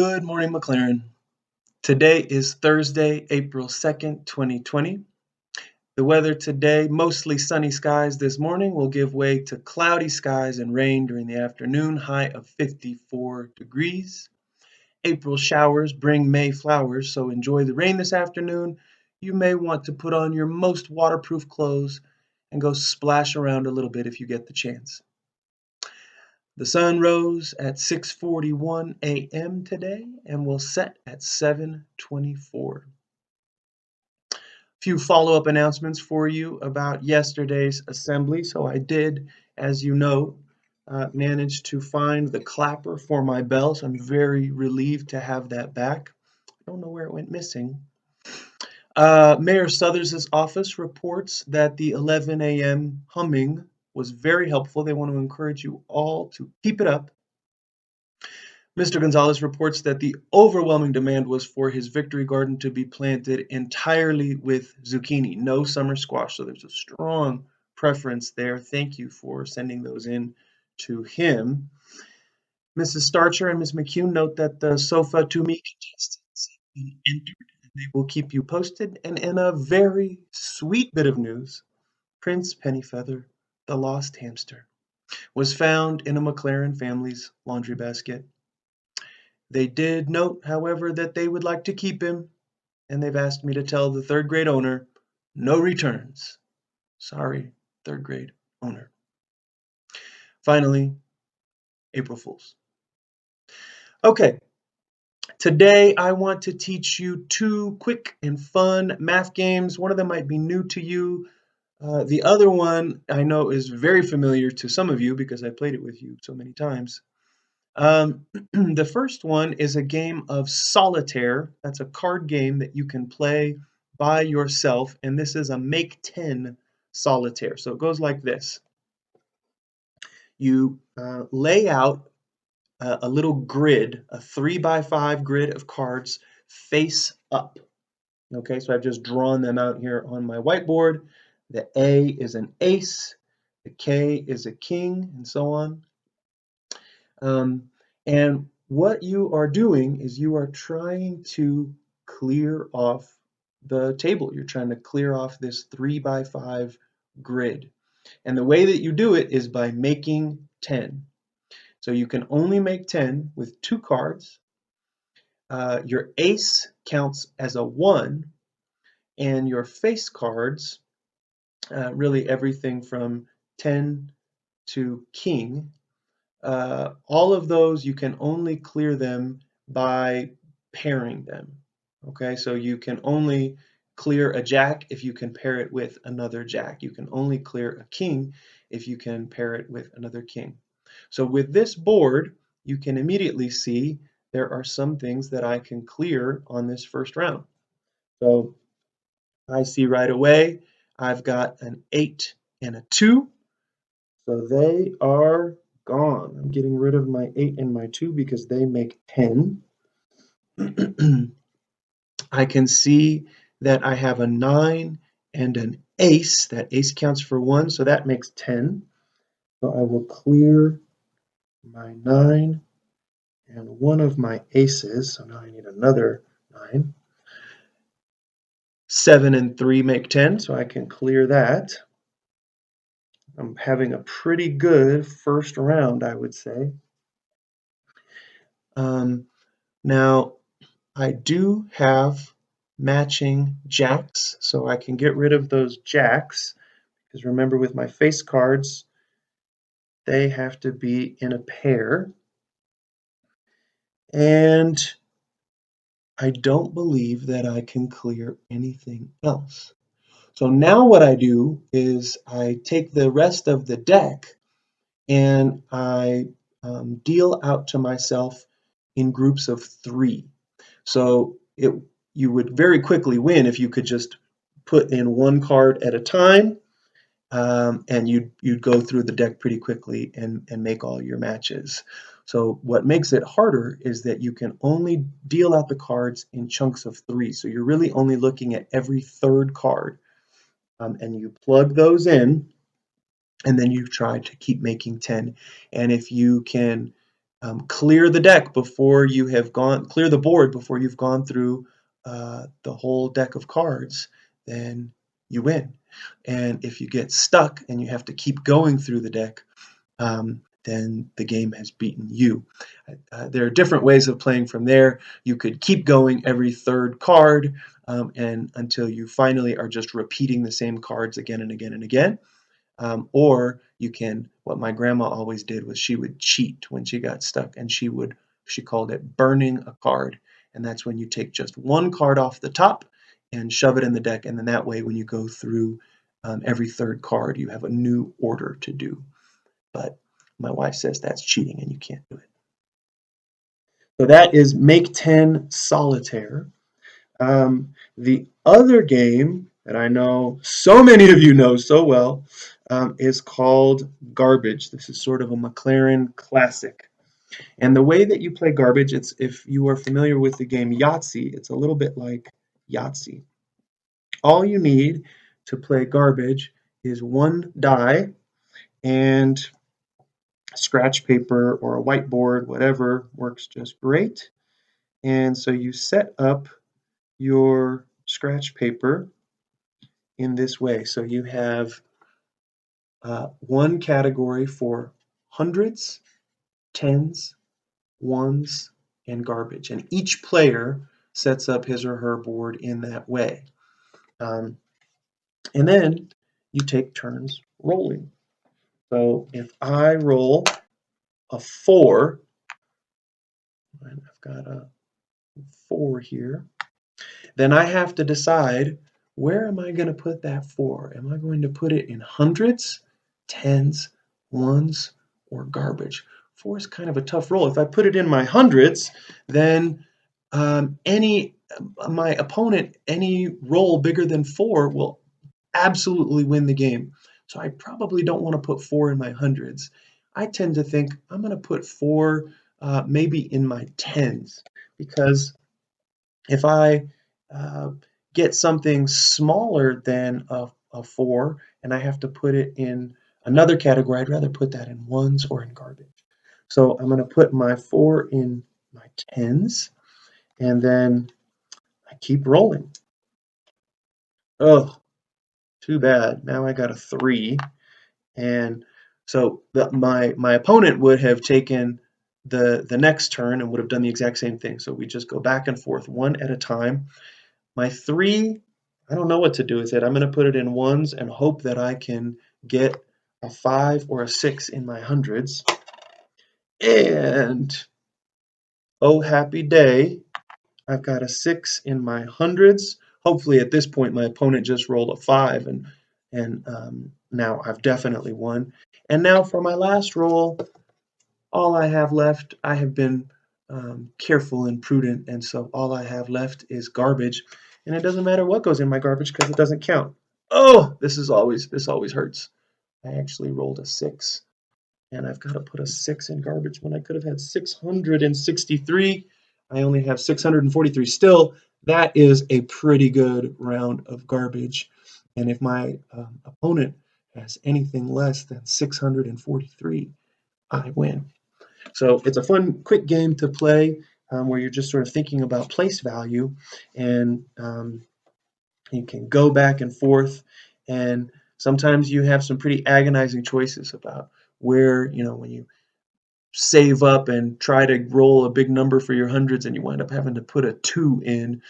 Good morning, MacLaren. Today is Thursday, April 2nd, 2020. The weather today, mostly sunny skies this morning, will give way to cloudy skies and rain during the afternoon, high of 54 degrees. April showers bring May flowers, so enjoy the rain this afternoon. You may want to put on your most waterproof clothes and go splash around a little bit if you get the chance. The sun rose at 6:41 a.m. today and will set at 7:24. A few follow-up announcements for you about yesterday's assembly. So I did, as you know, manage to find the clapper for my bell. So I'm very relieved to have that back. I don't know where it went missing. Mayor Sothers' office reports that the 11 a.m. humming was very helpful. They want to encourage you all to keep it up. Mr. Gonzalez reports that the overwhelming demand was for his victory garden to be planted entirely with zucchini, no summer squash. So there's a strong preference there. Thank you for sending those in to him. Mrs. Starcher and Ms. McCune note that the SOFA to me contestants have been entered, and they will keep you posted. And in a very sweet bit of news, Prince Pennyfeather, the lost hamster, was found in a MacLaren family's laundry basket. They did note, however, that they would like to keep him, and they've asked me to tell the third grade owner, no returns. Sorry, third grade owner. Finally, April Fools. Okay, today I want to teach you two quick and fun math games. One of them might be new to you. The other one I know is very familiar to some of you because I played it with you so many times. The first one is a game of solitaire. That's a card game that you can play by yourself, and this is a make 10 solitaire. So it goes like this. You lay out a little grid, a 3x5 grid of cards face up. Okay, so I've just drawn them out here on my whiteboard. The A is an ace, the K is a king, and so on. And what you are doing is you are trying to clear off the table. You're trying to clear off this 3x5 grid. And the way that you do it is by making 10. So you can only make 10 with two cards. Your ace counts as a 1, and your face cards, really everything from 10 to king, all of those you can only clear them by pairing them. Okay, so you can only clear a jack if you can pair it with another jack. You can only clear a king if you can pair it with another king. So with this board, you can immediately see there are some things that I can clear on this first round. So I see right away I've got an 8 and a 2. So they are gone. I'm getting rid of my 8 and my 2 because they make 10. I can see that I have a 9 and an ace. That ace counts for 1, so that makes 10. So I will clear my 9 and one of my aces. So now I need another 9. 7 and 3 make 10, so I can clear that. I'm having a pretty good first round, I would say. Now, I do have matching jacks, so I can get rid of those jacks, because remember with my face cards, they have to be in a pair. And I don't believe that I can clear anything else. So now what I do is I take the rest of the deck and I deal out to myself in groups of 3. So you would very quickly win if you could just put in one card at a time, and you'd go through the deck pretty quickly and make all your matches. So what makes it harder is that you can only deal out the cards in chunks of 3. So you're really only looking at every third card, and you plug those in, and then you try to keep making 10. And if you can Clear the deck before you have gone, clear the board before you've gone through the whole deck of cards, then you win. And if you get stuck and you have to keep going through the deck, then the game has beaten you. There are different ways of playing from there. You could keep going every third card and until you finally are just repeating the same cards again and again and again. Or you can, what my grandma always did was she would cheat when she got stuck, and she called it burning a card. And that's when you take just one card off the top and shove it in the deck. And then that way, when you go through every third card, you have a new order to do. But my wife says that's cheating and you can't do it. So that is Make 10 Solitaire. The other game that I know so many of you know so well is called Garbage. This is sort of a MacLaren classic. And the way that you play Garbage, it's if you are familiar with the game Yahtzee, it's a little bit like Yahtzee. All you need to play Garbage is one die and scratch paper or a whiteboard, whatever works just great. And so you set up your scratch paper in this way. So you have one category for hundreds, tens, ones, and garbage. And each player sets up his or her board in that way. Um, and then you take turns rolling. So if I roll a 4, and I've got a 4 here, then I have to decide, where am I going to put that 4? Am I going to put it in hundreds, tens, ones, or garbage? 4 is kind of a tough roll. If I put it in my hundreds, then my opponent, any roll bigger than 4 will absolutely win the game. So I probably don't want to put 4 in my hundreds. I tend to think I'm going to put 4 maybe in my tens, because if I get something smaller than a 4 and I have to put it in another category, I'd rather put that in ones or in garbage. So I'm going to put my 4 in my tens, and then I keep rolling. Oh, too bad. Now I got a 3. And so my opponent would have taken the next turn and would have done the exact same thing. So we just go back and forth one at a time. My 3, I don't know what to do with it. I'm going to put it in ones and hope that I can get a 5 or a 6 in my hundreds. And oh, happy day, I've got a 6 in my hundreds. Hopefully at this point my opponent just rolled a 5, and now I've definitely won. And now for my last roll, all I have left, I have been careful and prudent, and so all I have left is garbage, and it doesn't matter what goes in my garbage because it doesn't count. Oh, this always hurts. I actually rolled a 6, and I've got to put a 6 in garbage when I could have had 663. I only have 643. Still, that is a pretty good round of garbage, and if my opponent has anything less than 643, I win. So it's a fun, quick game to play where you're just sort of thinking about place value, and you can go back and forth. And sometimes you have some pretty agonizing choices about where, when you save up and try to roll a big number for your hundreds, and you wind up having to put a 2 in.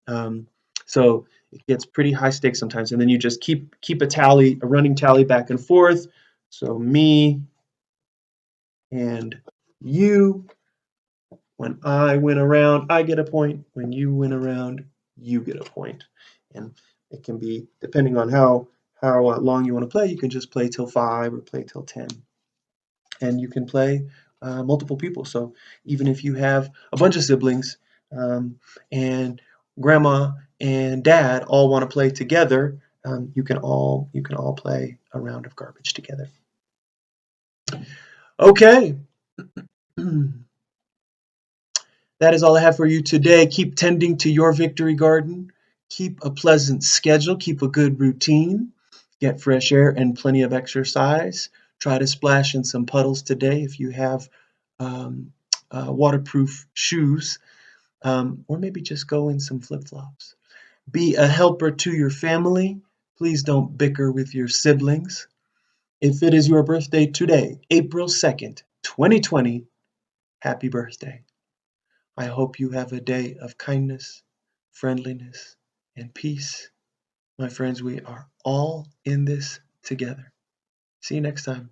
Um, so it gets pretty high stakes sometimes, and then you just keep a running tally back and forth. So me and you. When I win a round, I get a point. When you win a round, you get a point. And it can be, depending on how long you want to play, you can just play till 5 or play till 10. And you can play multiple people. So even if you have a bunch of siblings and grandma and dad all want to play together, you can all play a round of garbage together. Okay. That is all I have for you today. Keep tending to your victory garden. Keep a pleasant schedule. Keep a good routine. Get fresh air and plenty of exercise. Try to splash in some puddles today if you have waterproof shoes, or maybe just go in some flip-flops. Be a helper to your family. Please don't bicker with your siblings. If it is your birthday today, April 2nd, 2020, happy birthday. I hope you have a day of kindness, friendliness, and peace. My friends, we are all in this together. See you next time.